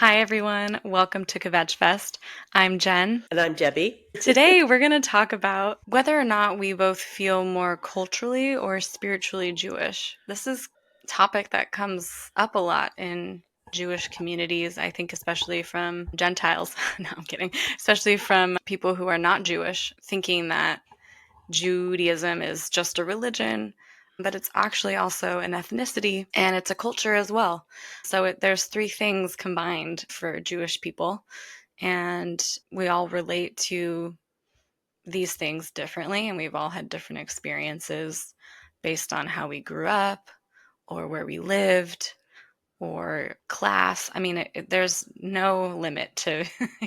Hi, everyone. Welcome to Kvetchfest. I'm Jen. And I'm Debbie. Today, we're going to talk about whether or not we both feel more culturally or spiritually Jewish. This is a topic that comes up a lot in Jewish communities, I think, especially from Gentiles. No, I'm kidding. Especially from people who are not Jewish, thinking that Judaism is just a religion, but it's actually also an ethnicity and it's a culture as well. So there's three things combined for Jewish people, and we all relate to these things differently, and we've all had different experiences based on how we grew up or where we lived or class. I mean, there's no limit to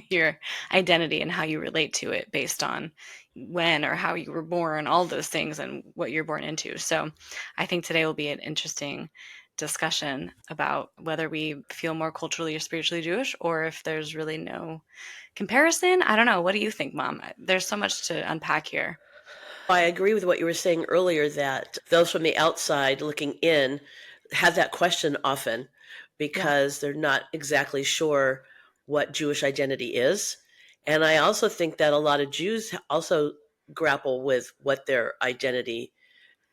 your identity and how you relate to it based on when or how you were born, all those things, and what you're born into. So I think today will be an interesting discussion about whether we feel more culturally or spiritually Jewish or if there's really no comparison. I don't know. What do you think, Mom? There's so much to unpack here. I agree with what you were saying earlier that those from the outside looking in have that question often Yeah. because they're not exactly sure what Jewish identity is. And I also think that a lot of Jews also grapple with what their identity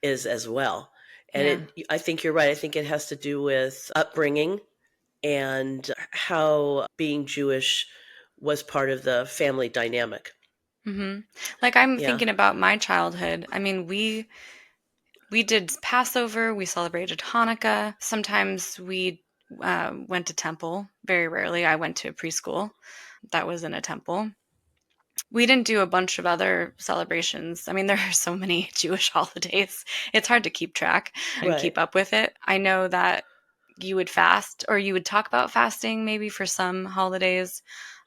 is as well. And Yeah. I think you're right. I think it has to do with upbringing and how being Jewish was part of the family dynamic. hmm Like I'm Yeah. thinking about my childhood. I mean, we did Passover, we celebrated Hanukkah. Sometimes we went to temple. Very rarely, I went to a preschool that was in a temple. We didn't do a bunch of other celebrations. I mean, there are so many Jewish holidays. It's hard to keep track and Right. keep up with it. I know that you would fast or you would talk about fasting maybe for some holidays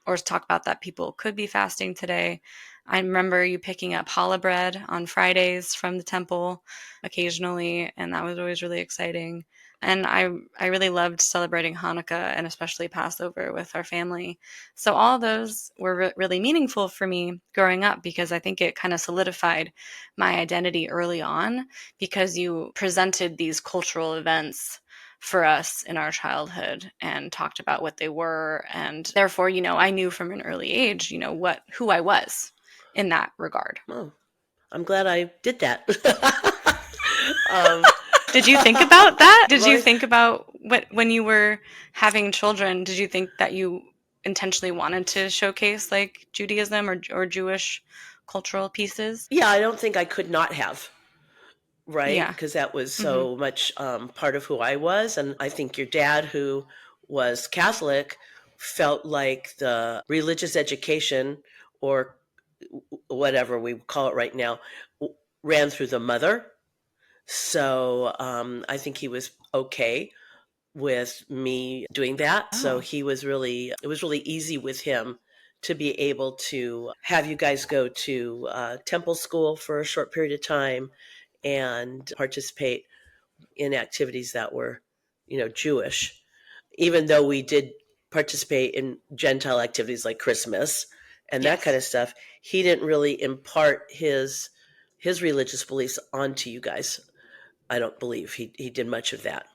or talk about that people could be fasting today. I remember you picking up challah bread on Fridays from the temple occasionally, and that was always really exciting. And I really loved celebrating Hanukkah and especially Passover with our family. So all those were really meaningful for me growing up because I think it kind of solidified my identity early on because you presented these cultural events for us in our childhood and talked about what they were, and therefore I knew from an early age what who I was in that regard. Oh, I'm glad I did that. um, Did you think about that? Did you well, think about what when you were having children? Did you think that you intentionally wanted to showcase like Judaism or Jewish cultural pieces? yeah, I don't think I could not have, right? Yeah. Because that was Mhm. so much part of who I was. And I think your dad, who was Catholic, felt like the religious education or whatever we call it right now ran through the mother. So I think he was okay with me doing that. So Oh. he was really, it was really easy with him to be able to have you guys go to temple school for a short period of time and participate in activities that were, Jewish, even though we did participate in Gentile activities like Christmas and that kind Yes. of stuff. He didn't really impart his religious beliefs onto you guys. I don't believe he did much of that.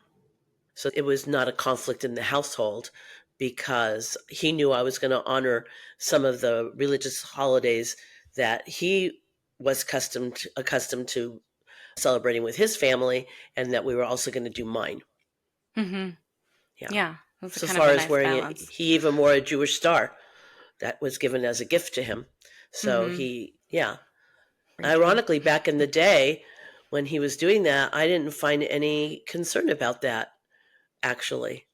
So it was not a conflict in the household because he knew I was going to honor some of the religious holidays that he was accustomed to celebrating with his family, and that we were also going to do mine. Mhm. Yeah. Yeah. That's a So kind of far a as nice wearing it, balance. he even wore a Jewish star that was given as a gift to him. So Mhm. yeah. Very true. Ironically, back in the day when he was doing that, I didn't find any concern about that, actually.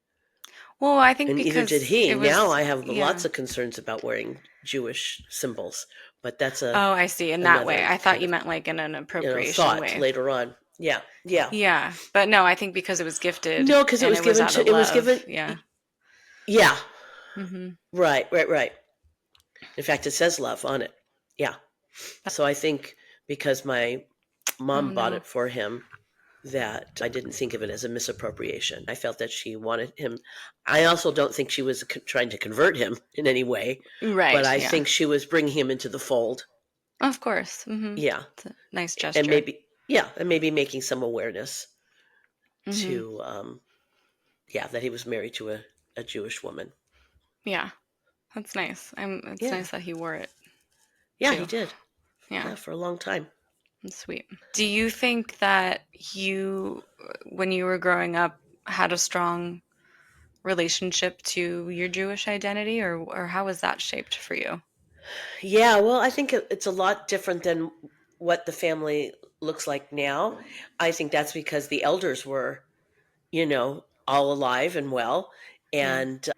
Well, I think And neither did because he. it Now was I have yeah. lots of concerns about wearing Jewish symbols, but that's Oh, I see. In that way. another I thought kind you of, meant like in an appropriation thought way. later on. Yeah. Yeah. Yeah. But no, I think because it was gifted No, because and it was out of it was love. given. Yeah. Yeah. Mhm. Right. Right. Right. In fact, it says love on it. Yeah. So I think because my Oh mom bought no. it for him, that I didn't think of it as a misappropriation. I felt that she wanted him. I also don't think she was trying to convert him in any way, but Right. I Yeah. think she was bringing him into the fold. Of course. Yeah. It's a nice And gesture. maybe, yeah, and maybe making some awareness Mhm. to, yeah, that he was married to a Jewish woman. Yeah, that's nice. It's Yeah. nice that he wore it Yeah, he too. did. Yeah, Yeah, for a long time. that's sweet. Do you think that you, when you were growing up, had a strong relationship to your Jewish identity, or how was that shaped for you? Yeah, well, I think it's a lot different than what the family looks like now. I think that's because the elders were, all alive and well. Yeah. And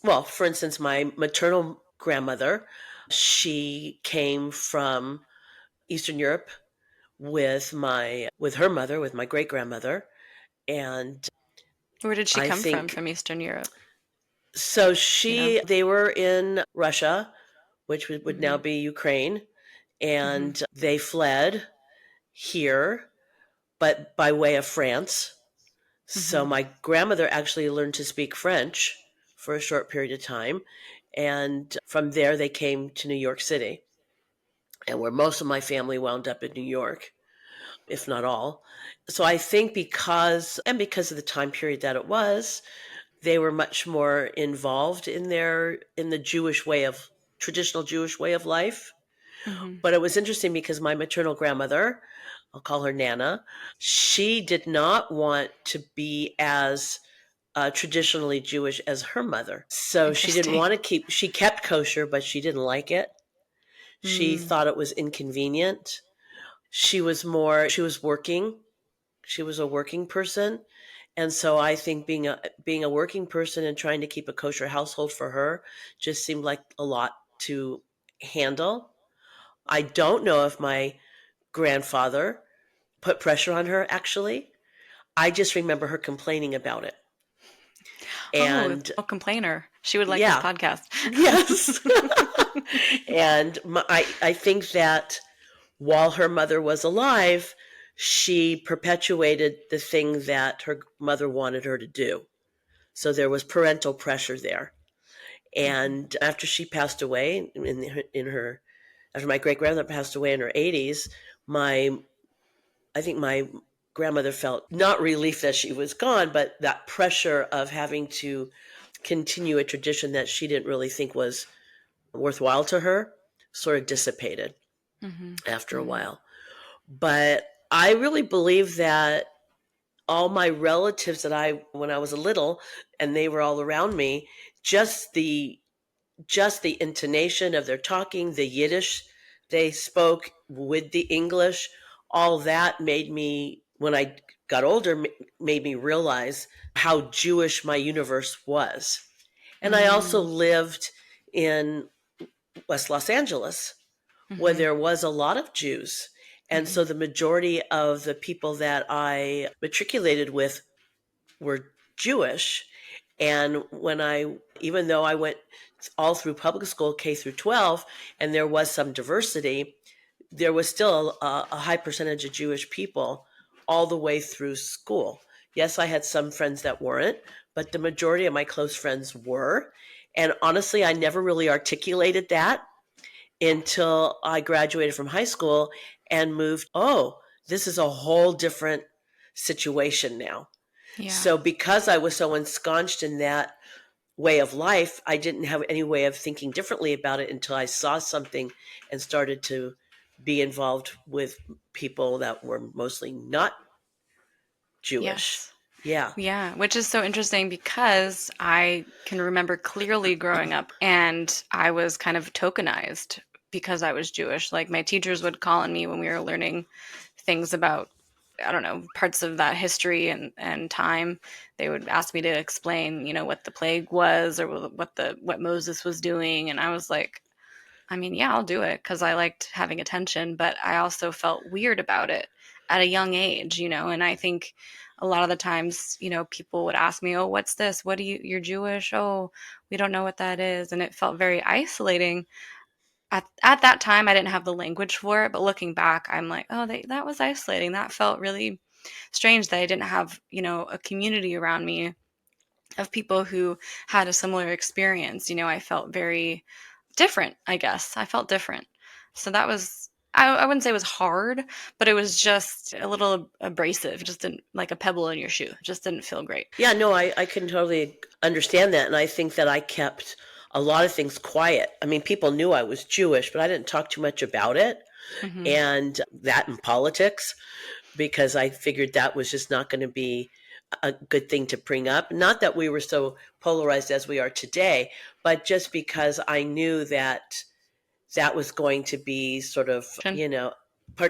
well, for instance, my maternal grandmother, she came from Eastern Europe with her mother, with my great grandmother. And Where did she I come think from Eastern Europe? so Do you know? they were in Russia, which would now Mhm. be Ukraine, Mhm. and they fled here, but by way of France. So Mhm. my grandmother actually learned to speak French for a short period of time. And from there, they came to New York City, and where most of my family wound up in New York, if not all. So I think because of the time period that it was, they were much more involved in the traditional Jewish way of life. Mhm. But it was interesting because my maternal grandmother, I'll call her Nana, she did not want to be as traditionally Jewish as her mother. So she didn't Interesting. want to she kept kosher, but she didn't like it. She Mm. thought it was inconvenient. She was working. She was a working person. And so I think being a working person and trying to keep a kosher household for her just seemed like a lot to handle. I don't know if my grandfather put pressure on her, actually. I just remember her complaining about it. Oh, And a complainer. She would like this yeah, podcast. yes. And I think that while her mother was alive, she perpetuated the thing that her mother wanted her to do. So there was parental pressure there. Mhm. And after she passed away after my great grandmother passed away in her 80s, my I think my grandmother felt not relief that she was gone, but that pressure of having to continue a tradition that she didn't really think was worthwhile to her sort of dissipated Mhm. after a Mhm. while. But I really believe that all my relatives when I was a little and they were all around me, just the just the intonation of their talking, the Yiddish they spoke with the English, all that made me, when I got older, made me realize how Jewish my universe was. And I also Mm. lived in West Los Angeles, where Mhm. there was a lot of Jews. And Mhm. so the majority of the people that I matriculated with were Jewish. And even though I went all through public school, K through 12, and there was some diversity, there was still a high percentage of Jewish people all the way through school. Yes, I had some friends that weren't, but the majority of my close friends were. And honestly, I never really articulated that until I graduated from high school and moved. Oh, this is a whole different situation now. Yeah. So, because I was so ensconced in that way of life, I didn't have any way of thinking differently about it until I saw something and started to be involved with people that were mostly not Jewish. Yes. Yeah. Yeah, which is so interesting because I can remember clearly growing up and I was kind of tokenized because I was Jewish. Like my teachers would call on me when we were learning things about, I don't know, parts of that history and time. They would ask me to explain, what the plague was or what Moses was doing, and I was like, I mean, yeah, I'll do it because I liked having attention, but I also felt weird about it at a young age, and I think a lot of the times, people would ask me, "Oh, what's this? You're Jewish? Oh, we don't know what that is." And it felt very isolating. At that time, I didn't have the language for it, but looking back, I'm like, "Oh, that was isolating. That felt really strange that I didn't have, a community around me of people who had a similar experience." I felt very different, I guess. I felt different. So that was I wouldn't say it was hard, but it was just a little abrasive. It just didn't, like a pebble in your shoe. It just didn't feel great. Yeah, no, I can totally understand that. And I think that I kept a lot of things quiet. I mean, people knew I was Jewish, but I didn't talk too much about it. Hmm. And that in politics, because I figured that was just not going to be a good thing to bring up. Not that we were so polarized as we are today, but just because I knew that that was going to be sort of,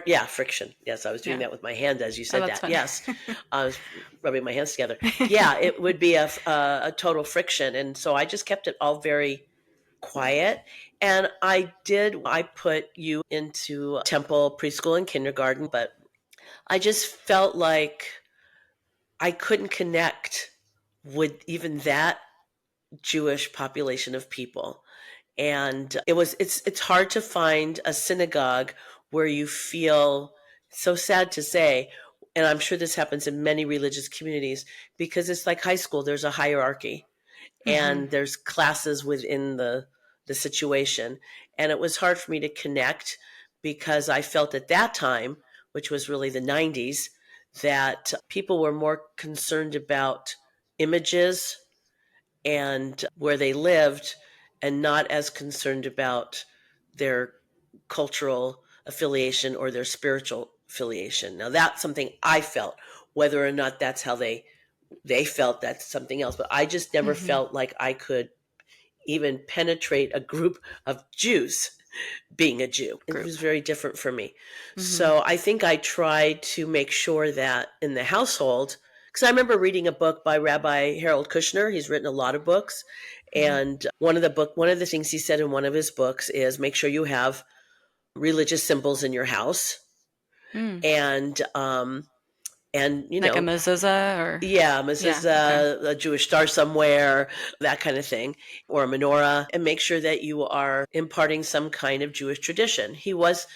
yeah, friction. Yes, I was doing Yeah. that with my hand as you Oh, said that's that. fun. Yes, I was rubbing my hands together. Yeah, it would be a total friction. And so I just kept it all very quiet. And I put you into temple, preschool, and kindergarten, but I just felt like I couldn't connect with even that Jewish population of people. And it's hard to find a synagogue where you feel, so sad to say, and I'm sure this happens in many religious communities, because it's like high school, there's a hierarchy Hmm. and there's classes within the situation. And it was hard for me to connect because I felt at that time, which was really the 90s, that people were more concerned about images and where they lived and not as concerned about their cultural affiliation or their spiritual affiliation. Now that's something I felt. Whether or not that's how they felt, that's something else, but I just never Hmm. felt like I could even penetrate a group of Jews being a Jew. It Group. was very different for me. Hmm. So I think I tried to make sure that in the household, because I remember reading a book by Rabbi Harold Kushner. He's written a lot of books. Hmm. And one of the things he said in one of his books is make sure you have religious symbols in your house. Mm. And you Like a know, mezuzah or yeah, yeah. Mrs. Okay. A Jewish star somewhere, that kind of thing, or a menorah, and make sure that you are imparting some kind of Jewish tradition. He was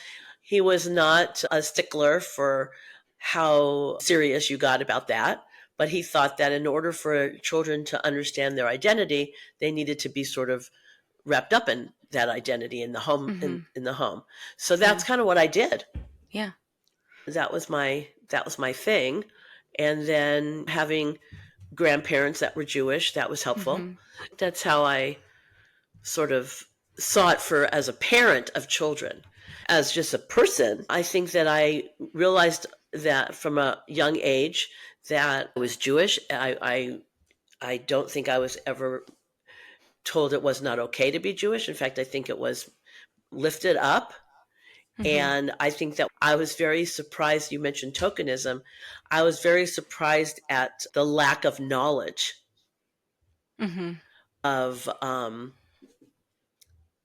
not a stickler for how serious you got about that, but he thought that in order for children to understand their identity, they needed to be sort of wrapped up in that identity in the home Hmm. in the home. So that's Yeah. kind of what I did. Yeah. That was my thing. And then having grandparents that were Jewish, that was helpful. Hmm. That's how I sort of saw it for as a parent of children. As just a person, I think that I realized that from a young age that I was Jewish. I don't think I was ever told it was not okay to be Jewish. In fact, I think it was lifted up. Hmm. And I think that I was very surprised. You mentioned tokenism. I was very surprised at the lack of knowledge Hmm. of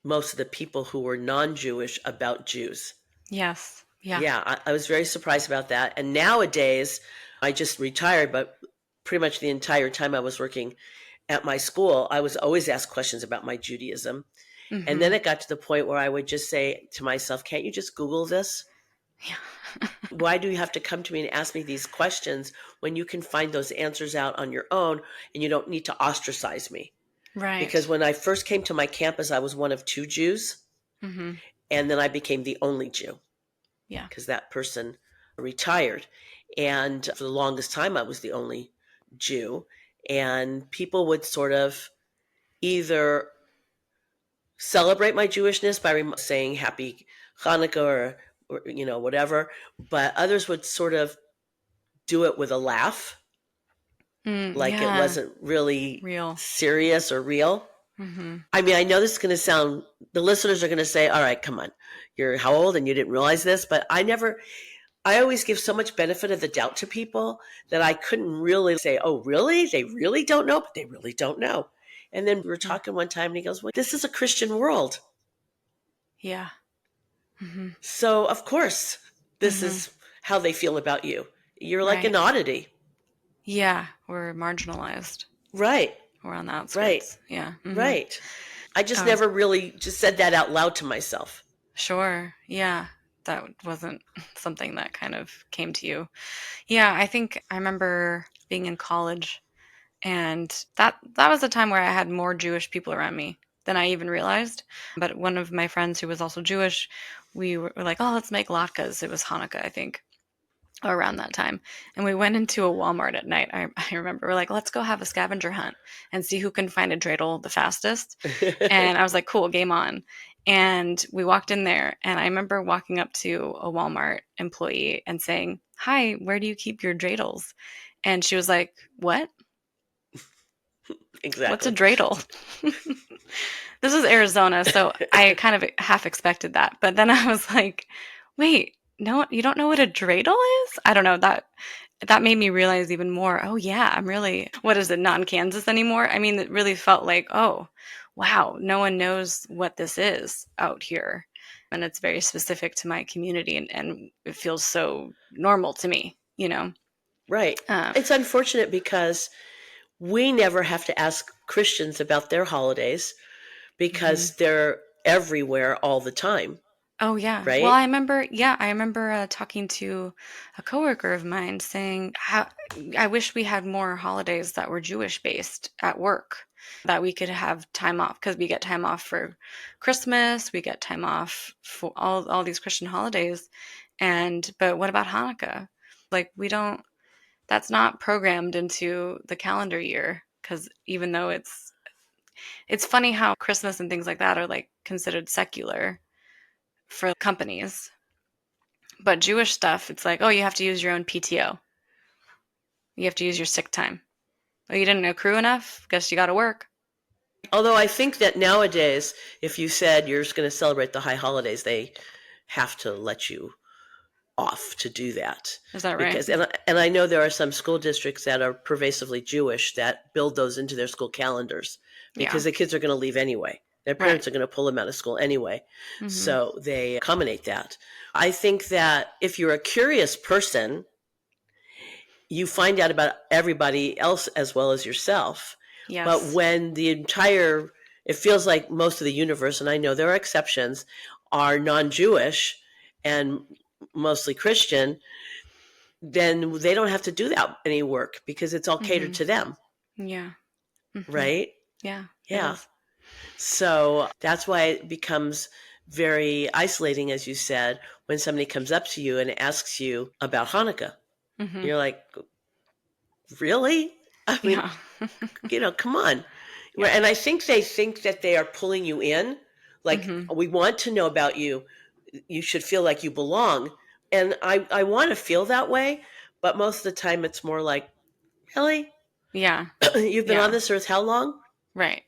most of the people who were non-Jewish about Jews. Yes. Yeah. Yeah, I was very surprised about that. And nowadays, I just retired, but pretty much the entire time I was working at my school, I was always asked questions about my Judaism. And then Hmm. it got to the point where I would just say to myself, can't you just Google this? Yeah. Why do you have to come to me and ask me these questions when you can find those answers out on your own and you don't need to ostracize me? Because Right. when I first came to my campus, I was one of two Jews, Hmm. and then I became the only Jew Yeah. because that person retired. And for the longest time, I was the only Jew. And people would sort of either celebrate my Jewishness by saying Happy Hanukkah or whatever, but others would sort of do it with a laugh, Mm, like it yeah. wasn't really Real. serious or real. Hmm. I mean, I know this is going to sound, the listeners are going to say, all right, come on, you're how old and you didn't realize this? But I always give so much benefit of the doubt to people that I couldn't really say, oh, really? They really don't know, but they really don't know. And then we were Yeah. talking one time and he goes, well, this is a Christian world. Yeah. Hmm. So, of course, this Hmm. is how they feel about you. You're like an Right. oddity. Yeah. We're marginalized. Right, We're on the right, outskirts. Yeah. Hmm. right. I just Oh, never really just said that out loud to myself. sure. Yeah. That wasn't something that kind of came to you. Yeah. I think I remember being in college, and that was a time where I had more Jewish people around me. than I even realized. But one of my friends who was also Jewish, we were like, oh, let's make latkes. It was Hanukkah, I think, around that time. And we went into a Walmart at night. I remember we're like, let's go have a scavenger hunt and see who can find a dreidel the fastest. And I was like, cool, game on. And we walked in there, and I remember walking up to a Walmart employee and saying, hi, where do you keep your dreidels? And she was like, what? What's a Exactly. dreidel? This is Arizona, so I kind of half expected that. But then I was like, wait, no, you don't know what a dreidel is? I don't know. That made me realize even more, oh yeah, I'm really, what is it, not in Kansas anymore? I mean, it really felt like, oh, wow, no one knows what this is out here. And it's very specific to my community, and it feels so normal to me, you know? Right. Uh, It's unfortunate because we never have to ask Christians about their holidays mhm. because they're everywhere all the time, Oh yeah. Well, right? I remember talking to a coworker of mine saying how I wish we had more holidays that were Jewish based at work, that we could have time off, because we get time off for Christmas, we get time off for all these Christian holidays. And but what about Hanukkah? Like we don't, that's not programmed into the calendar year, because even though it's funny how Christmas and things like that are like considered secular for companies. But Jewish stuff, it's like, oh, you have to use your own PTO. You have to use your sick time. Oh, you didn't accrue enough? Guess you got to work. Although I think that nowadays, if you said you're just going to celebrate the high holidays, they have to let you off to do that. Is that right? Because and I know there are some school districts that are pervasively Jewish that build those into their school calendars Yeah. because the kids are going to leave anyway. Their Right. parents are going to pull them out of school anyway. Mm-hmm. So they accommodate that. I think that if you're a curious person, you find out about everybody else as well as yourself. But Yes. when it feels like most of the universe, and I know there are exceptions, are non Jewish and mostly Christian, then they don't have to do that any work because it's all catered Mm-hmm. to them, Yeah. Mm-hmm. right? Yeah, it Yeah. is. So that's why it becomes very isolating, as you said, when somebody comes up to you and asks you about Hanukkah. Mm-hmm. You're like, really? I mean, Yeah. come on. Yeah. And I think they think that they are pulling you in. Like, Mm-hmm. we want to know about you. You should feel like you belong. And I want to feel that way. But most of the time, it's more like, really? Yeah. You've been on Yeah. this earth how long? Right.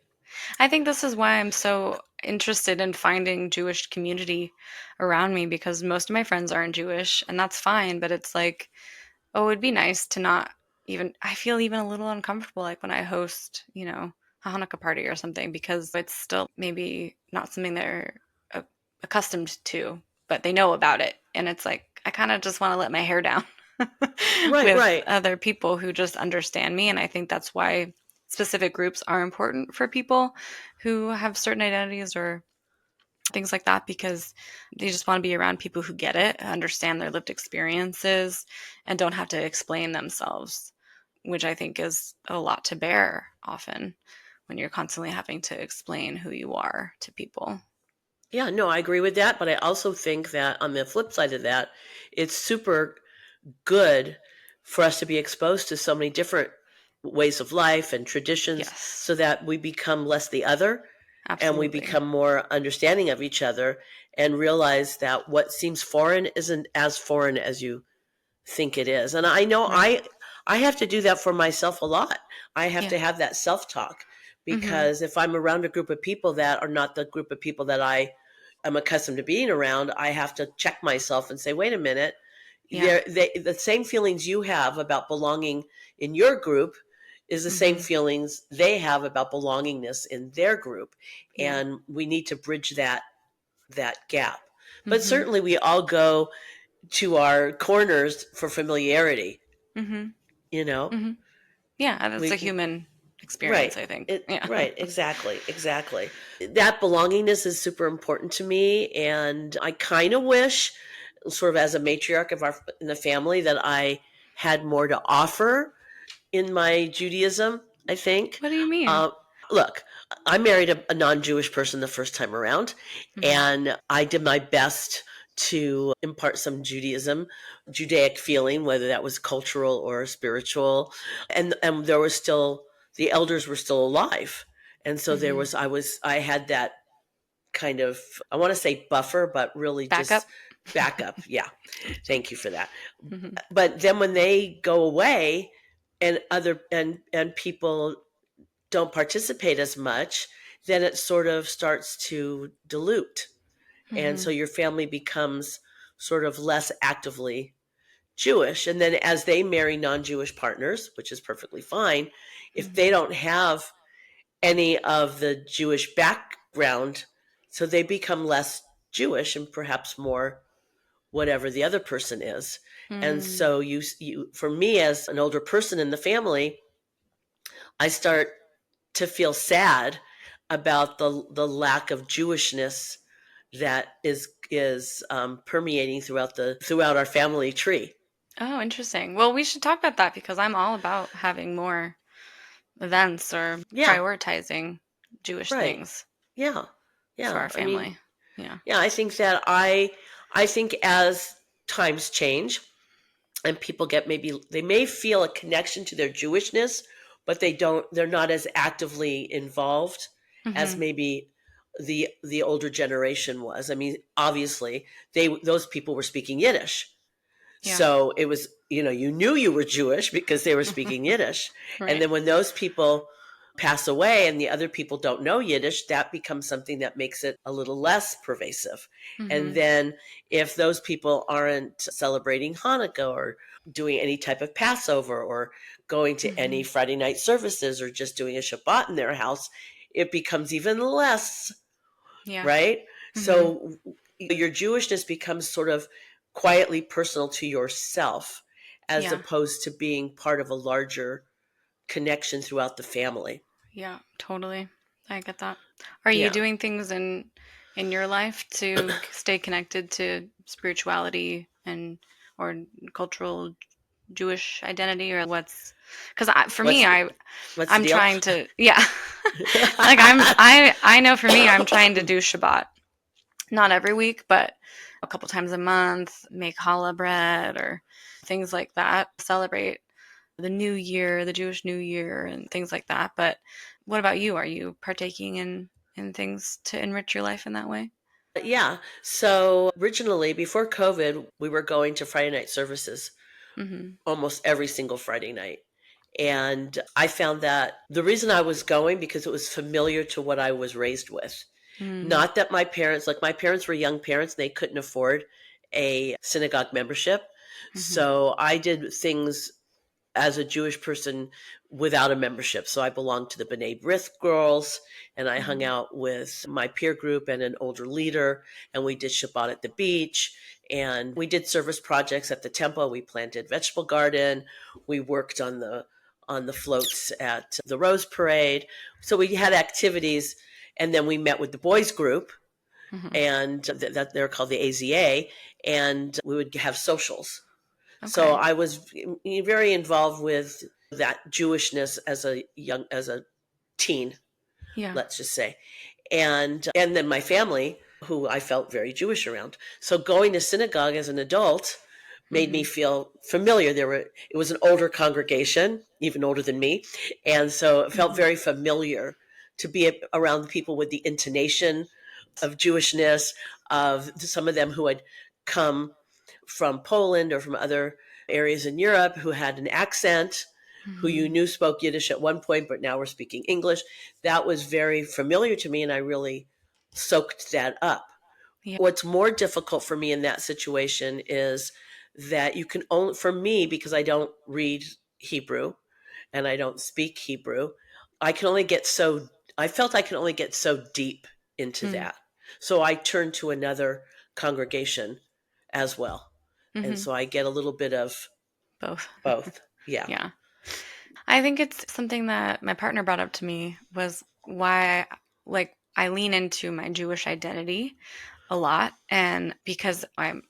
I think this is why I'm so interested in finding Jewish community around me, because most of my friends aren't Jewish, and that's fine, but it's like, oh, it'd be nice to not even, I feel even a little uncomfortable like when I host, a Hanukkah party or something, because it's still maybe not something they're uh, accustomed to, but they know about it. And it's like, I kind of just want to let my hair down Right, with right. other people who just understand me. And I think that's why specific groups are important for people who have certain identities or things like that, because they just want to be around people who get it, understand their lived experiences, and don't have to explain themselves, which I think is a lot to bear often when you're constantly having to explain who you are to people. Yeah, no, I agree with that. But I also think that on the flip side of that, it's super good for us to be exposed to so many different ways of life and traditions Yes, so that we become less the other and we absolutely. become more understanding of each other and realize that what seems foreign isn't as foreign as you think it is. And I know Right. I have to do that for myself a lot. I have Yeah. to have that self-talk Mm-hmm. because if I'm around a group of people that are not the group of people that I am accustomed to being around, I have to check myself and say, wait a minute, Yeah. the same feelings you have about belonging in your group is the same Mm-hmm. feelings they have about belongingness in their group, Yeah. and we need to bridge that gap. But Mm-hmm. certainly we all go to our corners for familiarity. Mm-hmm. You know, Mm-hmm. Yeah, that's a we human right experience, I think. it Yeah. right exactly. That belongingness is super important to me, and I kind of wish, sort of as a matriarch of our in the family, that I had more to offer in my Judaism. I think. What do you mean? Uh, Look. I married a non-Jewish person the first time around, Hmm. and I did my best to impart some Judaic feeling, whether that was cultural or spiritual. And there was still the elders were still alive, and so there Hmm. was I had that kind of, I want to say buffer, but really just Backup. backup. Yeah, thank you for that. Hmm. But then when they go away, and people don't participate as much, then it sort of starts to dilute. And so Hmm. your family becomes sort of less actively Jewish. And then as they marry non Jewish partners, which is perfectly fine, if they Hmm. don't have any of the Jewish background, so they become less Jewish and perhaps more whatever the other person is. And Mm. so for me as an older person in the family, I start to feel sad about the lack of Jewishness that is permeating throughout our family tree. Oh, interesting. Well, we should talk about that because I'm all about having more events or Yeah, prioritizing Jewish right. things Yeah, for yeah. our I mean, family. Yeah. yeah. I think that I think as times change and people get, maybe they may feel a connection to their Jewishness, but they're not as actively involved as Hmm. maybe the older generation was. I mean, obviously those people were speaking Yiddish. Yeah. So it was, you knew you were Jewish because they were speaking Yiddish. And Right. then when those people pass away and the other people don't know Yiddish, that becomes something that makes it a little less pervasive. And Hmm. then if those people aren't celebrating Hanukkah or doing any type of Passover or going to any Hmm. Friday night services or just doing a Shabbat in their house, it becomes even less, Yeah. right? Hmm. So your Jewishness becomes sort of quietly personal to yourself as Yeah. opposed to being part of a larger connection throughout the family. Yeah. Totally. I get that. Are you Yeah. doing things in your life to stay connected to spirituality and or cultural Jewish identity, or what's because for me, What's the what's the I'm deal? trying to, yeah. Like I know for me, I'm trying to do Shabbat. Not every week, but a couple times a month, make challah bread or things like that. Celebrate the new year, the Jewish New Year and things like that. But what about you? Are you partaking in things to enrich your life in that way? Yeah. So originally, before COVID, we were going to Friday night services Mhm. almost every single Friday night. And I found that the reason I was going because it was familiar to what I was raised with. Mm. Not that my parents were young parents, they couldn't afford a synagogue membership. Mhm. So I did things as a Jewish person without a membership. So I belonged to the B'nai B'rith girls, and I hung Mhm. out with my peer group and an older leader, and we did Shabbat at the beach, and we did service projects at the temple. We planted vegetable garden. We worked on the floats at the Rose Parade. So we had activities, and then we met with the boys group, Mhm. and that they're called the AZA, and we would have socials. So Okay. I was very involved with that Jewishness as a teen, Yeah. let's just say. And then my family, who I felt very Jewish around. So going to synagogue as an adult made me Mhm. feel familiar. It was an older congregation, even older than me, and so it felt Mhm. very familiar to be around the people with the intonation of Jewishness, of some of them who had come from Poland or from other areas in Europe who had an accent, who you Mhm. knew spoke Yiddish at one point, but now were speaking English. That was very familiar to me, and I really soaked that up. Yeah. What's more difficult for me in that situation is that you can only, for me, because I don't read Hebrew and I don't speak Hebrew, I can only get so, I felt I could only get so deep into Mm. that. So I turned to another congregation as well. And Mhm. so I get a little bit of Both. both. Yeah. Yeah. I think it's something that my partner brought up to me was why like I lean into my Jewish identity a lot, and because I'm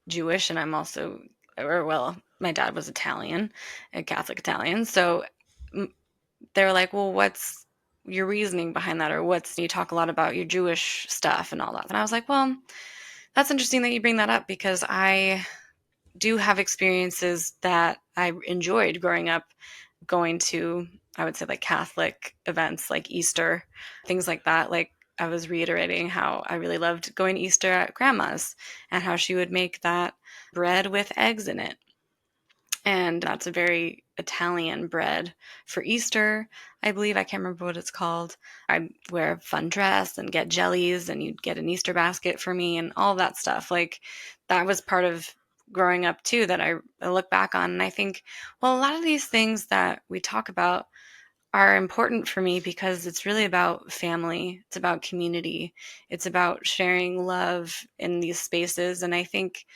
Jewish and I'm also, or well, my dad was Italian, a Catholic Italian. So mm, they were like, well, your reasoning behind that, or you talk a lot about your Jewish stuff and all that. And I was like, well, that's interesting that you bring that up, because I do have experiences that I enjoyed growing up, going to, I would say, like Catholic events like Easter, things like that. Like, I was reiterating how I really loved going to Easter at grandma's and how she would make that bread with eggs in it. And that's a very Italian bread for Easter, I believe. I can't remember what it's called. I wear a fun dress and get jellies, and you'd get an Easter basket for me and all that stuff. Like, that was part of growing up too, that I look back on. And I think, well, a lot of these things that we talk about are important for me because it's really about family. It's about community. It's about sharing love in these spaces. And I think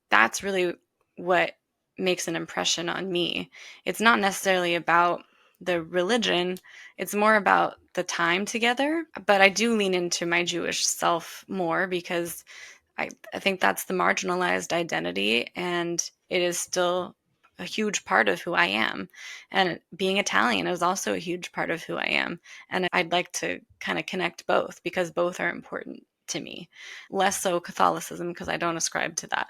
that's really what makes an impression on me. It's not necessarily about the religion, it's more about the time together. But I do lean into my Jewish self more because I think that's the marginalized identity, and it is still a huge part of who I am. And being Italian is also a huge part of who I am. And I'd like to kind of connect both because both are important to me. Less so Catholicism, because I don't ascribe to that.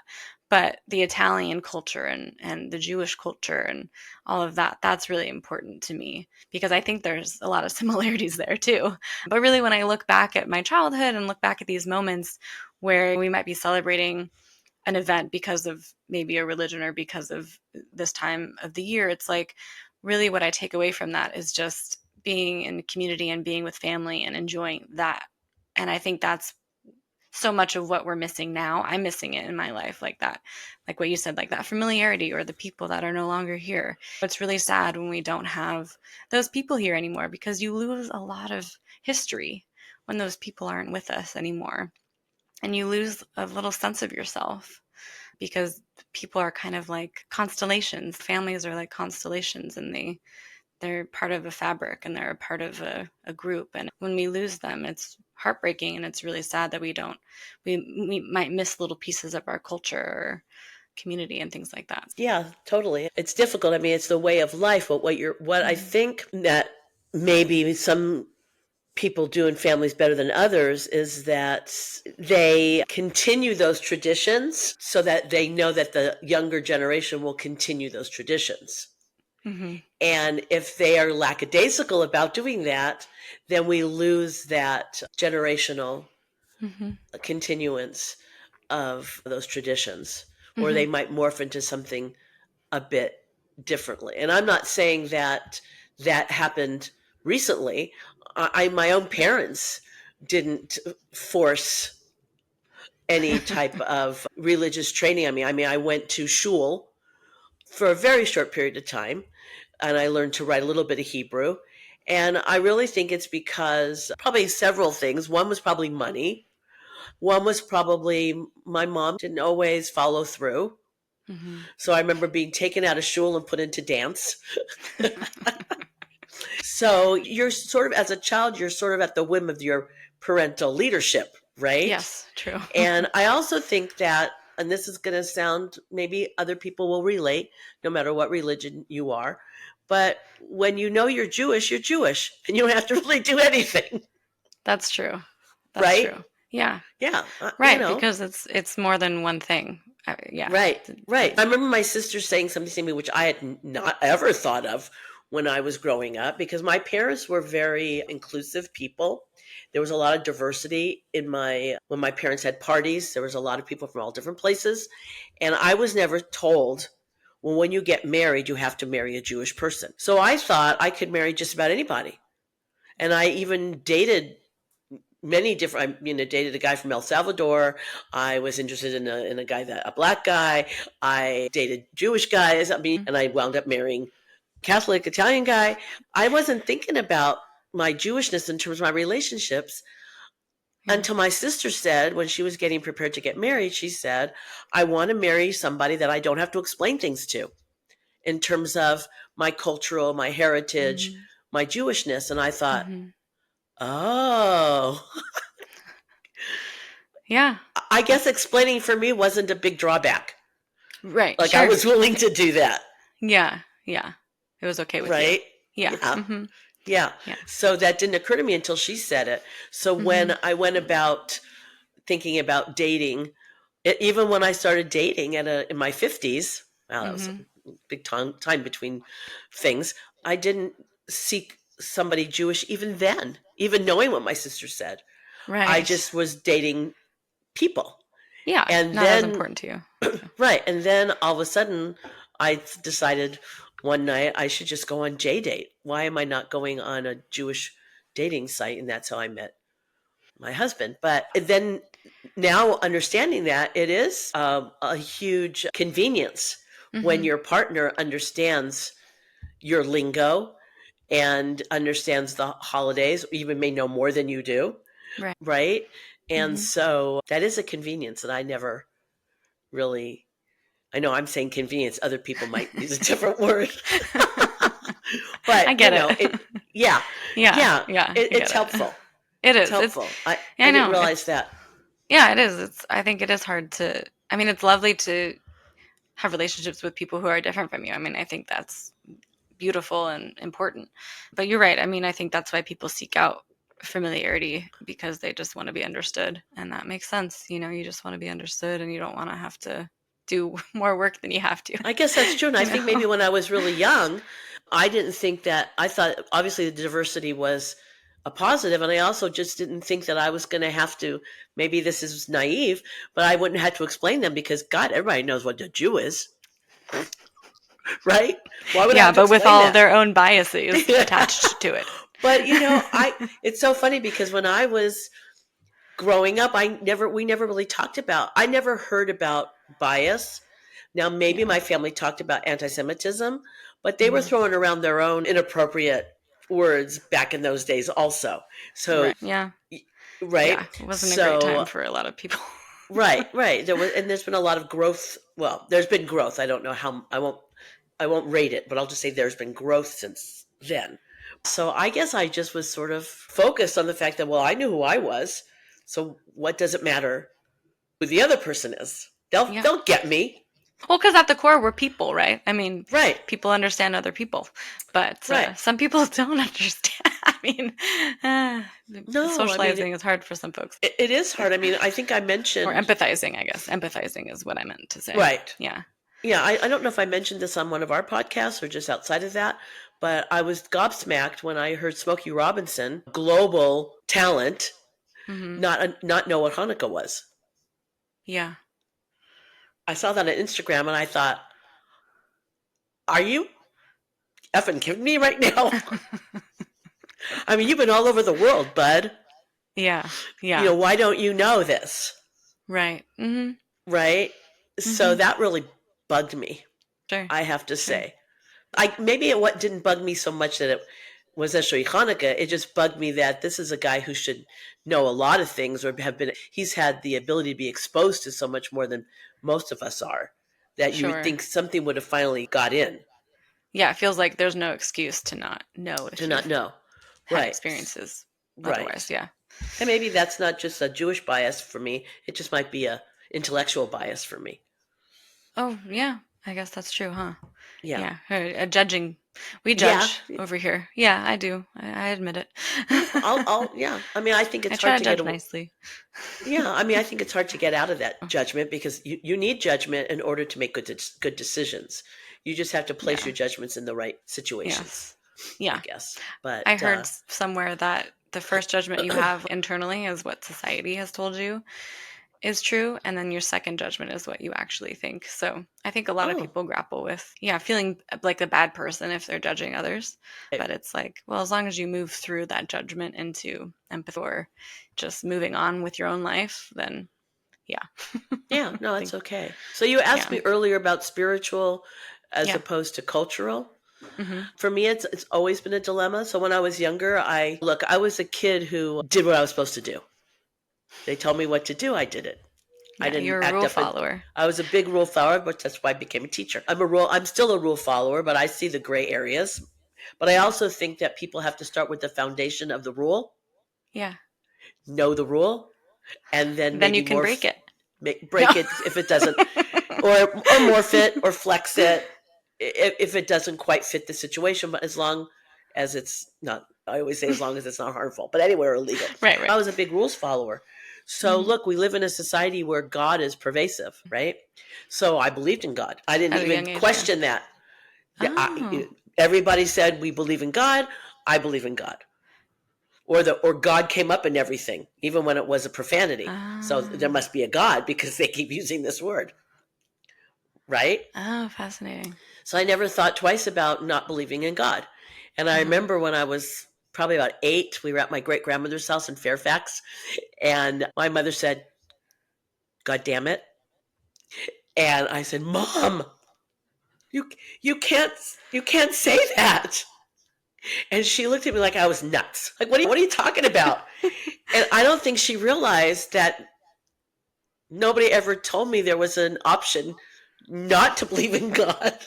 But the Italian culture and the Jewish culture and all of that, that's really important to me because I think there's a lot of similarities there too. But really, when I look back at my childhood and look back at these moments where we might be celebrating an event because of maybe a religion or because of this time of the year, it's like really what I take away from that is just being in community and being with family and enjoying that. And I think that's so much of what we're missing now. I'm missing it in my life, like that, like what you said, like that familiarity or the people that are no longer here. It's really sad when we don't have those people here anymore because you lose a lot of history when those people aren't with us anymore. And you lose a little sense of yourself because people are kind of like constellations. Families are like constellations, and they're part of a fabric and they're a part of a group. And when we lose them, it's heartbreaking, and it's really sad that we might miss little pieces of our culture or community and things like that. Yeah, totally. It's difficult. I mean, it's the way of life. But what I think that maybe some people do in families better than others is that they continue those traditions so that they know that the younger generation will continue those traditions. Mm-hmm. And if they are lackadaisical about doing that, then we lose that generational Mm-hmm. continuance of those traditions, or Mm-hmm. they might morph into something a bit differently. And I'm not saying that that happened recently. My own parents didn't force any type of religious training on me. I went to shul for a very short period of time, and I learned to write a little bit of Hebrew. And I really think it's because probably several things. One was probably money. One was probably my mom didn't always follow through. Mm-hmm. So I remember being taken out of shul and put into dance. So you're sort of, as a child, you're sort of at the whim of your parental leadership, right? Yes, true. And I also think that, and this is going to sound, maybe other people will relate, no matter what religion you are, but when you know you're Jewish, and you don't have to really do anything, That's true. That's right? true. Yeah. Yeah, Right, because it's more than one thing. Yeah. right, right. I remember my sister saying something to me which I had not ever thought of when I was growing up, because my parents were very inclusive people. There was a lot of diversity when my parents had parties. There was a lot of people from all different places, and I was never told, well, when you get married, you have to marry a Jewish person. So I thought I could marry just about anybody, and I even dated many different. Dated a guy from El Salvador. I was interested in a guy, a black guy. I dated Jewish guys. And I wound up marrying Catholic Italian guy. I wasn't thinking about my Jewishness in terms of my relationships Yeah. until my sister said, when she was getting prepared to get married, she said, I want to marry somebody that I don't have to explain things to in terms of my cultural, my heritage, Mm-hmm. my Jewishness. And I thought, Mm-hmm. oh, Yeah. I guess explaining for me wasn't a big drawback. Right. Like, I Sure. was willing to do that. Yeah. Yeah. It was okay with you. Right? Yeah. Yeah. Mm-hmm. Yeah. Yeah. So that didn't occur to me until she said it. So Mm-hmm. when I went about thinking about dating, even when I started dating in my 50s, wow, that was Mm-hmm. a big time between things, I didn't seek somebody Jewish even then, even knowing what my sister said. I Right. just was dating people. Yeah. And Not as then, important to you. So. right. And then all of a sudden, I decided one night I should just go on JDate. Why am I not going on a Jewish dating site? And that's how I met my husband. But then now understanding that it is a huge convenience when Mm-hmm. your partner understands your lingo and understands the holidays, even may know more than you do, Right. right? And Mm-hmm. so that is a convenience that I never really, I know I'm saying convenience, other people might use a different word. I But, get it. yeah, Yeah. yeah, Yeah. I it's get it. helpful. It It's is. It's. helpful. Yeah, I I didn't know. realize It's. that. Yeah, it is. It's. I think it is hard to. I mean, it's lovely to have relationships with people who are different from you. I mean, I think that's beautiful and important. But you're right. I mean, I think that's why people seek out familiarity because they just want to be understood. And that makes sense. You just want to be understood and you don't want to have to do more work than you have to, I guess that's true. And I you think know? maybe when I was really young, I didn't think that, I thought obviously the diversity was a positive, and I also just didn't think that I was going to have to, maybe this is naive, but I wouldn't have to explain them because, God, everybody knows what a Jew is, right? Why would I Yeah, have to but with explain all of that? their own biases attached to it. But, it's so funny because when I was growing up, we never really talked about, I never heard about bias. Now, maybe Yeah. my family talked about anti-Semitism, but they were Hmm. throwing around their own inappropriate words back in those days also. So, Right. Yeah. right. Yeah. It wasn't a great time So, for a lot of people. right. There's been a lot of growth. Well, there's been growth. I don't know how, I won't rate it, but I'll just say there's been growth since then. So I guess I just was sort of focused on the fact that, well, I knew who I was. So what does it matter who the other person is? Yeah. They'll get me. Well, because at the core, we're people, right? I mean, Right. people understand other people, but Right. some people don't understand. I mean, No, I mean, socializing is hard for some folks. it is hard. I mean, I think I Or mentioned, empathizing, I guess. Empathizing is what I meant to say. right. Yeah. Yeah, I don't know if I mentioned this on one of our podcasts or just outside of that, but I was gobsmacked when I heard Smokey Robinson, global talent, Hmm. not know what Hanukkah was. Yeah. I saw that on Instagram and I thought, are you effing kidding me right now? I mean, you've been all over the world, bud. Yeah. Yeah. Why don't you know this? Right. Hmm. Right? So Hmm. that really bugged me, Sure. I have to Sure. say. Maybe what didn't bug me so much that it was necessarily Hanukkah. It just bugged me that this is a guy who should know a lot of things or have been. He's had the ability to be exposed to so much more than most of us are. That you would Sure. think something would have finally got in Yeah. It feels like there's no excuse to not know to if not you've know. had Right, experiences otherwise. right. Yeah. And maybe that's not just a Jewish bias for me. It just might be a intellectual bias for me. Oh, yeah. I guess that's true, huh? Yeah, Yeah. Judging. We yeah, judge over here. Yeah, I do. I admit it. yeah. Yeah. I mean, I think I it's try hard to to get. judge nicely. Yeah, I mean, I think it's hard to get out of that judgment because you need judgment in order to make good decisions. You just have to place Yeah. your judgments in the right situations, Yes. I Yeah. guess. I But heard somewhere that the first judgment you have internally is what society has told you is true, and then your second judgment is what you actually think. So I think a lot of oh, people grapple with, yeah, feeling like a bad person if they're judging others. right. But it's like, well, as long as you move through that judgment into empathy or just moving on with your own life, then yeah. Yeah, no, I that's think, okay. So you asked yeah. me earlier about spiritual as Yeah. opposed to cultural. Hmm. For me, it's always been a dilemma. So when I was younger, I was a kid who did what I was supposed to do. They told me what to do, I did it. I Yeah. didn't You're a act rule up. follower. I was a big rule follower, but that's why I became a teacher. I'm still a rule follower, but I see the gray areas. But I Yeah. also think that people have to start with the foundation of the rule, Yeah. know the rule, and then Then you maybe can break it. No. break it if it doesn't, or morph it or flex it if it doesn't quite fit the situation. But as long as it's not, I always say as long as it's not harmful, but anywhere illegal. Right, right. I was a big rules follower. So Mhm. look, we live in a society where God is pervasive, right? So I believed in God. I didn't At a even young age, yeah. question that. Oh. Everybody said we believe in God. I believe in God. Or God came up in everything, even when it was a profanity. So there Oh. must be a God because they keep using this word, right? Oh, fascinating. So I never thought twice about not believing in God. And I Uh-huh. remember when I was probably about 8, we were at my great grandmother's house in Fairfax, and my mother said, "God damn it!" And I said, "Mom, you you can't say that." And she looked at me like I was nuts. Like, what are you talking about? And I don't think she realized that nobody ever told me there was an option not to believe in God,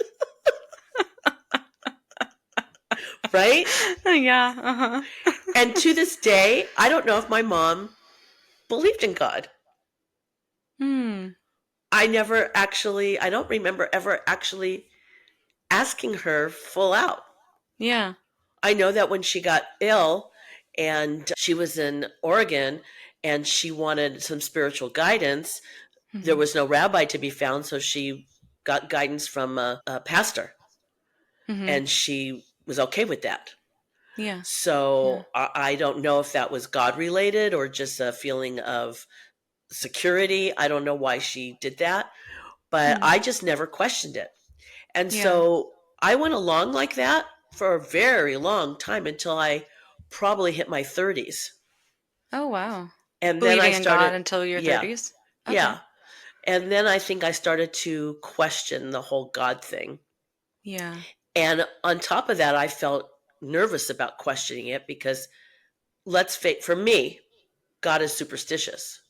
right? Yeah, uh-huh. And to this day, I don't know if my mom believed in God. Hmm. I don't remember ever actually asking her full out. Yeah. I know that when she got ill and she was in Oregon and she wanted some spiritual guidance, there Mhm. was no rabbi to be found, so she got guidance from a pastor, Mhm. and she was okay with that. Yeah. Yeah. So I don't know if that was God related or just a feeling of security. I don't know why she did that, but Hmm. I just never questioned it. And Yeah. so I went along like that for a very long time until I probably hit my 30s. Oh, wow. And then I Believing in God started, until your yeah, 30s? Okay. yeah. And then I think I started to question the whole God thing. Yeah. And on top of that, I felt nervous about questioning it because let's face, for me, God is superstitious.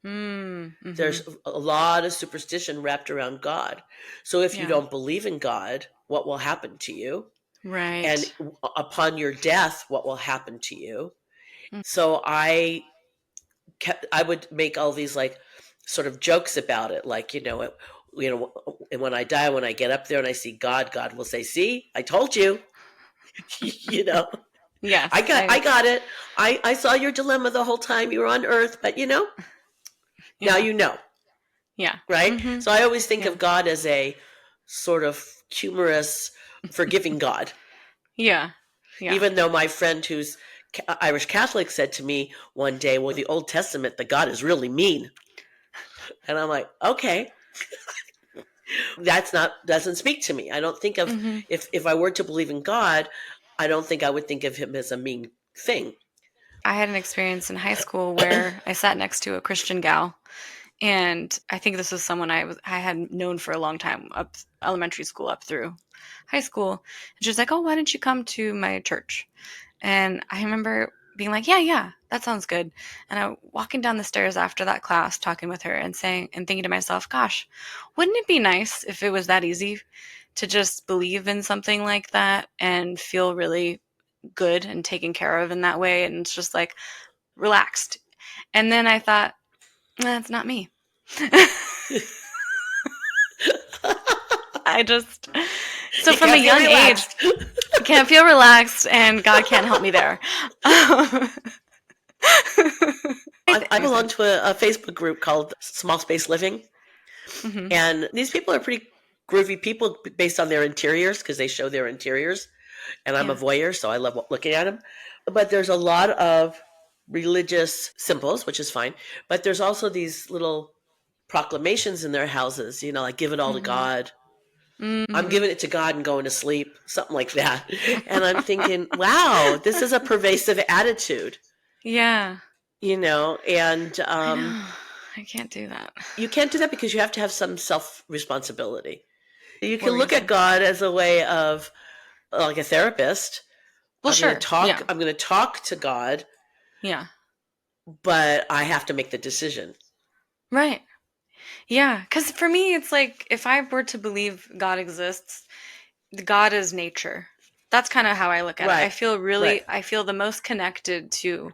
Mm. There's Mhm. a lot of superstition wrapped around God. So if you Yeah. don't believe in God, what will happen to you? And Right. upon your death, what will happen to you? Mm. So I would make all these like sort of jokes about it, like and when I die, when I get up there and I see God, God will say, "See, I told you." you know, Yes. I I got it. I saw your dilemma the whole time you were on Earth, but now Yeah. you know, Yeah. right? Mhm. So I always think Yeah. of God as a sort of humorous, forgiving God. Yeah. Yeah. Even though my friend who's Irish Catholic said to me one day, "Well, the Old Testament, the God is really mean," and I'm like, "Okay, that's not doesn't speak to me. I don't think of Mhm. if I were to believe in God, I don't think I would think of him as a mean thing." I had an experience in high school where I sat next to a Christian gal, and I think this was someone I had known for a long time, up elementary school up through high school. And she was like, "Oh, why don't you come to my church?" And I remember being like, "Yeah, yeah, that sounds good." And I walking down the stairs after that class, talking with her and saying and thinking to myself, "Gosh, wouldn't it be nice if it was that easy to just believe in something like that and feel really good and taken care of in that way?" And it's just like relaxed. And then I thought, that's not me. I just so You from a can't feel young age, relaxed. I can't feel relaxed, and God can't help me there. I belong Reason. to a Facebook group called Small Space Living, Hmm. and these people are pretty groovy people based on their interiors because they show their interiors, and I'm a Yeah. voyeur, so I love looking at them. But there's a lot of religious symbols, which is fine. But there's also these little proclamations in their houses, like give it all to Hmm. God. I'm Hmm. giving it to God and going to sleep, something like that. And I'm thinking, wow, this is a pervasive attitude, Yeah. and I know. I can't do that you can't do that because you have to have some self responsibility. You for can a look at reason. God as a way of, like a therapist. Well, sure. Yeah. I'm going to talk to God, Yeah. but I have to make the decision. Right. Yeah. Because for me, it's like if I were to believe God exists, God is nature. That's kind of how I look at it. Right. Right. I feel the most connected to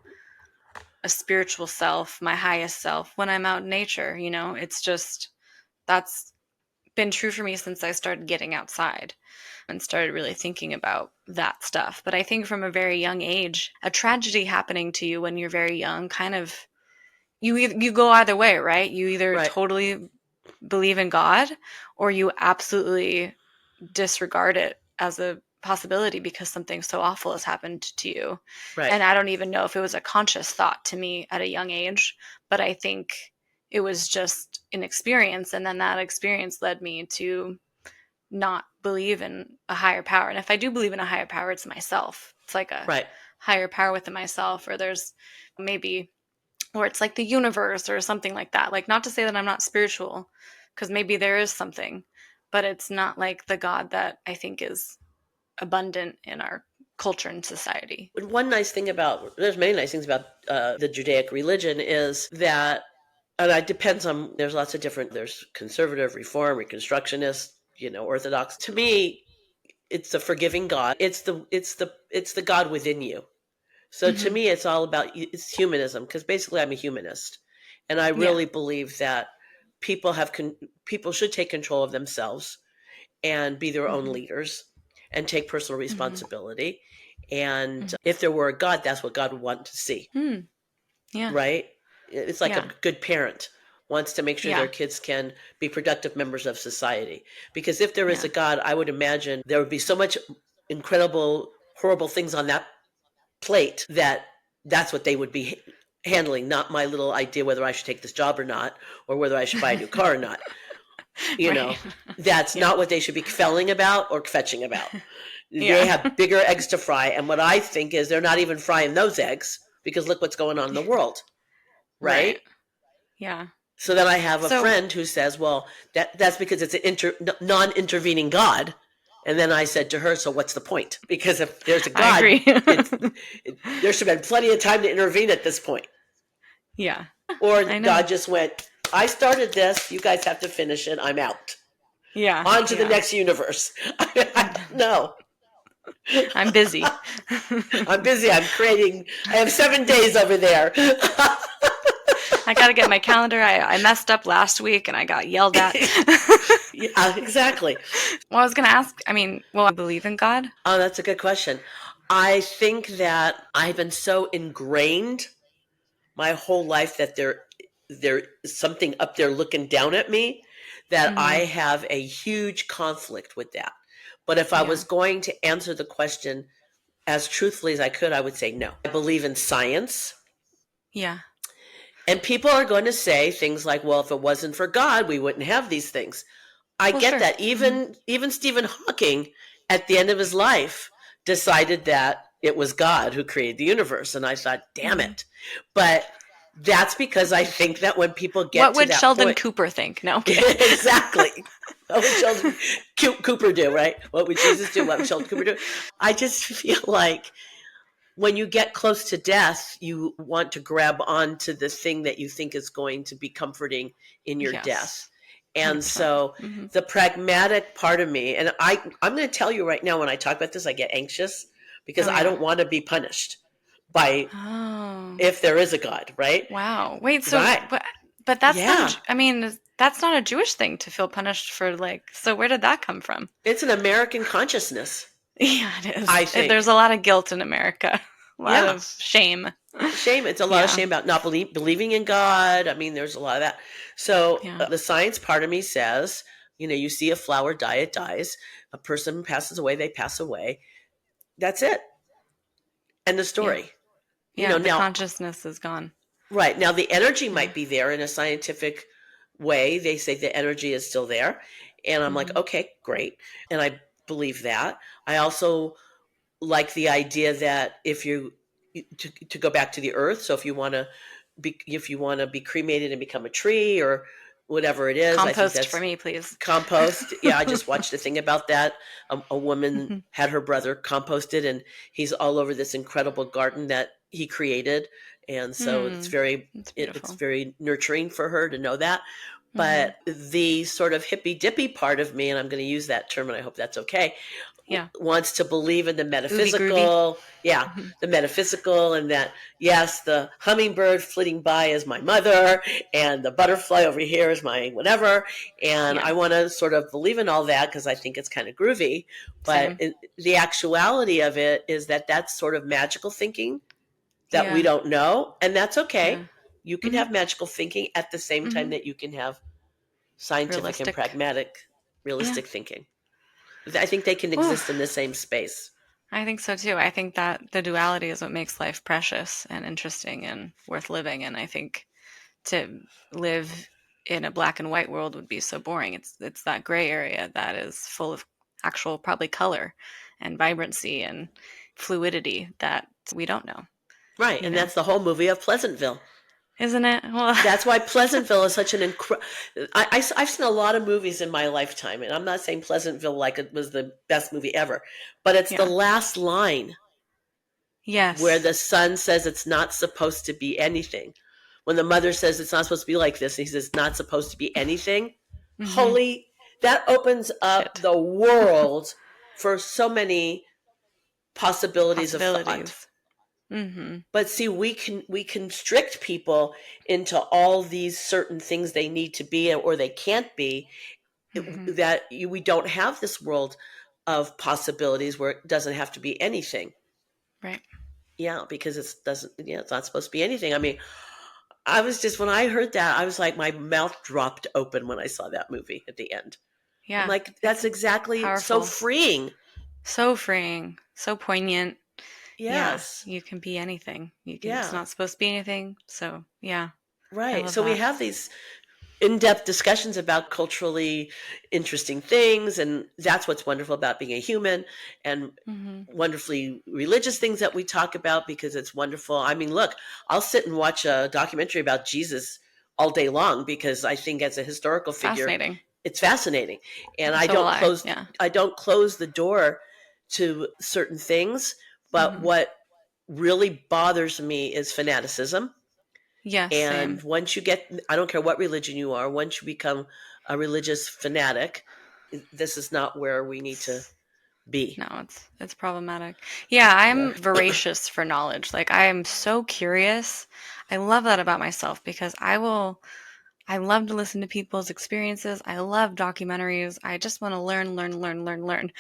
a spiritual self, my highest self, when I'm out in nature. It's just, that's been true for me since I started getting outside and started really thinking about that stuff. But I think from a very young age, a tragedy happening to you when you're very young kind of you go either way, right? You either Right. totally believe in God or you absolutely disregard it as a possibility because something so awful has happened to you. Right. And I don't even know if it was a conscious thought to me at a young age, but I think it was just an experience. And then that experience led me to not believe in a higher power. And if I do believe in a higher power, it's myself. It's like a Right. higher power within myself, or there's maybe, or it's like the universe or something like that. Like, not to say that I'm not spiritual, because maybe there is something, but it's not like the God that I think is abundant in our culture and society. One nice thing about, there's many nice things about the Judaic religion is that, and it depends on, there's lots of different, there's conservative, reform, reconstructionist, Orthodox. To me, it's the forgiving God. It's the God within you. So to Mm-hmm. me, it's all about, it's humanism, because basically I'm a humanist. And I Yeah. really believe that people should take control of themselves and be their own Mm-hmm. leaders and take personal Mm-hmm. responsibility. And if there were a God, that's what God would want to see, Mm-hmm. Yeah. right? It's like a Yeah. good parent wants to make sure their Yeah. kids can be productive members of society. Because if there is Yeah. a God, I would imagine there would be so much incredible, horrible things on that plate that's what they would be handling, not my little idea whether I should take this job or not, or whether I should buy a new car or not. You Right. know, that's Yeah. not what they should be felling about or fetching about. They Yeah. have bigger eggs to fry. And what I think is they're not even frying those eggs because look what's going on in the world, Right. right? Yeah. So then I have a So friend who says, well, that's because it's an non-intervening God. And then I said to her, so what's the point? Because if there's a I God, agree. there should have been plenty of time to intervene at this point. Yeah. Or I know. God just went, I started this. You guys have to finish it. I'm out. Yeah. On to the Yeah. next universe. I don't know. I'm busy. I'm busy. I have 7 days over there. I got to get my calendar. I messed up last week and I got yelled at. Yeah, exactly. Well, I was going to ask, I believe in God. Oh, that's a good question. I think that I've been so ingrained my whole life that there is something up there looking down at me that I Mm-hmm. have a huge conflict with that. But if I Yeah. was going to answer the question as truthfully as I could, I would say no. I believe in science. Yeah. And people are going to say things like, well, if it wasn't for God, we wouldn't have these things. I Well, get sure. that. Mm-hmm. Even Stephen Hawking at the end of his life decided that it was God who created the universe. And I thought, damn Mm-hmm. it. But that's because I think that when people get What to would that Sheldon point, Cooper think? No, I'm kidding. exactly. What would Sheldon Cooper do, right? What would Jesus do? What would Sheldon Cooper do? I just feel like when you get close to death, you want to grab onto the thing that you think is going to be comforting in your death. Yes. And 100%. so Mm-hmm. the pragmatic part of me, and I'm going to tell you right now, when I talk about this, I get anxious because Oh, I yeah. don't want to be punished by, Oh, if there is a God, right? wow. Wait, so, Right. but that's not Yeah. that's not a Jewish thing to feel punished for, like, so where did that come from? It's an American consciousness, Yeah, it I is. There's think. a lot of guilt in America, a lot Yeah. of shame. Shame. It's a lot of Yeah. shame about not believing in God. I mean, there's a lot of that. So Yeah. the science part of me says, you see a flower die, it dies. A person passes away, they pass away. That's it. End of Yeah. story. Yeah. The Now, consciousness is gone. right now, the energy Yeah. might be there in a scientific way. They say the energy is still there, and I'm like, Mm-hmm. okay, great, and I believe that. I also like the idea that if you to go back to the earth, so if you want to be cremated and become a tree or whatever it is, I think Compost for that's me, please. compost. Yeah, I just watched a thing about that. A woman Mm-hmm. had her brother composted, and he's all over this incredible garden that he created, and so Hmm. It's it's beautiful. very nurturing for her to know that. Mm-hmm. But the sort of hippy dippy part of me, and I'm going to use that term, and I hope that's okay, Yeah. wants to believe in the Groovy, groovy. metaphysical. Yeah, Mhm. the metaphysical, and that, yes, the hummingbird flitting by is my mother, and the butterfly over here is my whatever. And Yeah. I want to sort of believe in all that because I think it's kind of groovy. But Same. the actuality of it is that that's sort of magical thinking that we Yeah. don't know, and that's okay. Yeah. You can Mhm. have magical thinking at the same time Mhm. that you can have scientific and Realistic. pragmatic, Yeah. realistic thinking. I think they can Ooh. exist in the same space. I think so too. I think that the duality is what makes life precious and interesting and worth living. And I think to live in a black and white world would be so boring. It's that gray area that is full of actual probably color and vibrancy and fluidity that we don't know, Right, you and know. that's the whole movie of Pleasantville. Isn't it? Well, That's why Pleasantville is such an incredible. I've seen a lot of movies in my lifetime, and I'm not saying Pleasantville like it was the best movie ever, but it's the yeah. last line where Yes. the son says it's not supposed to be anything. When the mother says it's not supposed to be like this, and he says it's not supposed to be anything. Mhm. Holy, that opens up Shit. the world for so many possibilities of thought. Possibilities. Mhm. But see, we constrict people into all these certain things they need to be or they can't be. Mhm. We don't have this world of possibilities where it doesn't have to be anything. Right. Yeah, because it doesn't. Yeah, it's not supposed to be anything. I mean, I was just when I heard that, I was like, my mouth dropped open when I saw that movie at the end. I'm Yeah. like, that's It's exactly so powerful. freeing. So freeing. So poignant. Yeah, Yes. you can be anything. You can it's Yeah. not supposed to be anything. So, yeah, I Right. love So we that. have these in-depth discussions about culturally interesting things, and that's what's wonderful about being a human, and Mhm. wonderfully religious things that we talk about because it's wonderful. I mean, look, I'll sit and watch a documentary about Jesus all day long because I think as a historical figure Fascinating. it's fascinating, and So will I. Yeah. I don't close the door to certain things, but Mhm. what really bothers me is fanaticism. Yes, And same. once you get, I don't care what religion you are, once you become a religious fanatic, this is not where we need to It's be. no, it's problematic. Yeah, Yeah. I'm voracious for knowledge. Like I am so curious. I love that about myself because I love to listen to people's experiences. I love documentaries. I just want to learn, learn, learn, learn, learn.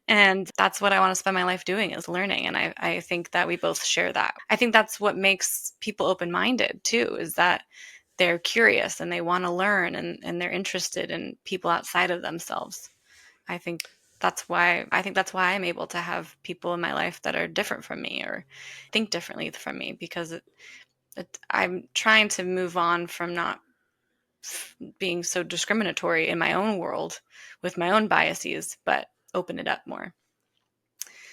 And that's what I want to spend my life doing is learning. And I think that we both share that. I think that's what makes people open minded too, is that they're curious and they want to learn and they're interested in people outside of themselves. I think that's why I'm able to have people in my life that are different from me or think differently from me because I'm trying to move on from not being so discriminatory in my own world with my own biases, but open it up more.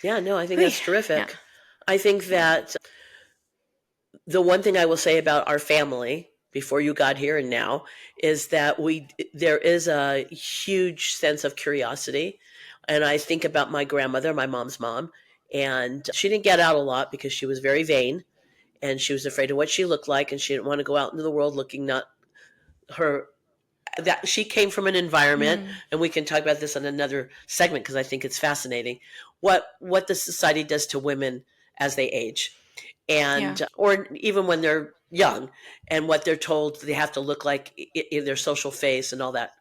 Yeah, no, I think Hui. that's Yeah, terrific. I think yeah. that the one thing I will say about our family before you got here and now is that there is a huge sense of curiosity. And I think about my grandmother, my mom's mom, and she didn't get out a lot because she was very vain and she was afraid of what she looked like and she didn't want to go out into the world looking not her that she came from an environment, Mm, and we can talk about this on another segment because I think it's fascinating what the society does to women as they age, yeah, and or even when they're young, and what they're told they have to look like in their social face and all that.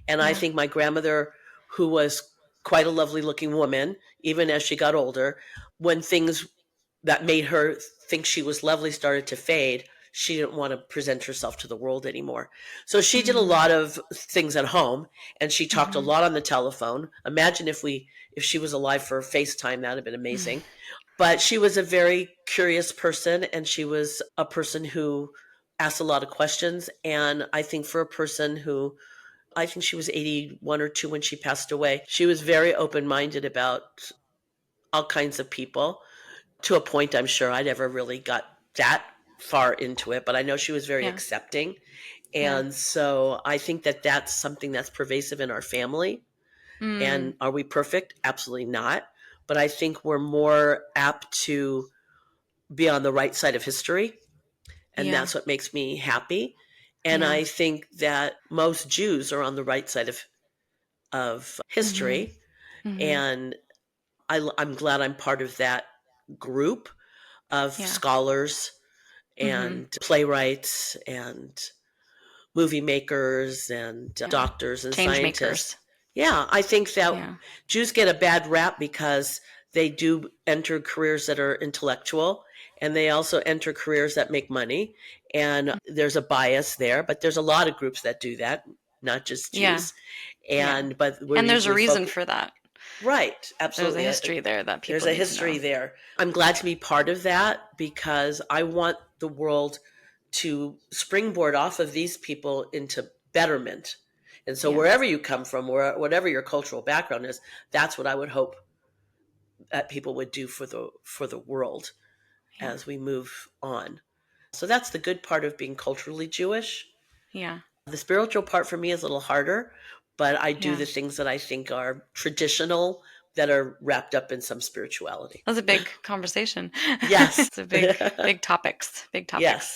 And I yeah, think my grandmother, who was quite a lovely looking woman, even as she got older, when things that made her think she was lovely started to fade, she didn't want to present herself to the world anymore. So she did a mm, lot of things at home, and she talked a hmm, lot on the telephone. Imagine if she was alive for FaceTime, that'd have been amazing. But she was a very curious person, and she was a person who asked a lot of questions. And I think for a person who, I think she was 81 or 2 when she passed away, she was very open minded about all kinds of people to a point. I'm sure I never really got that far into it, but I know she was very yeah, accepting. yeah, And so I think that that's something that's pervasive in our family. mm, And are we perfect? Absolutely not. But I think we're more apt to be on the right side of history. And yeah, that's what makes me happy. And yeah, I think that most Jews are on the right side of hmm, history. hmm, And I'm glad I'm part of that group of Yeah. scholars Mhm. and playwrights and movie makers and Yeah. doctors and Change scientists. makers. Yeah, I think that Yeah. Jews get a bad rap because they do enter careers that are intellectual, and they also enter careers that make money. And there's a bias there, but there's a lot of groups that do that, not just Yeah. Jews. Yeah. But we're And there's a usually reason focused. for that. Right, There's a absolutely. history there that There's people a need to history know. there. I'm glad to be part of that because I want the world to springboard off of these people into betterment. And so Yeah. wherever you come from, or whatever your cultural background is, that's what I would hope that people would do for the world Yeah. as we move on. So that's the good part of being culturally Jewish. Yeah. The spiritual part for me is a little harder, but I do Yeah. the things that I think are traditional that are wrapped up in some spirituality. That's a big conversation. Yes. It's a big topics, big topics. Yes.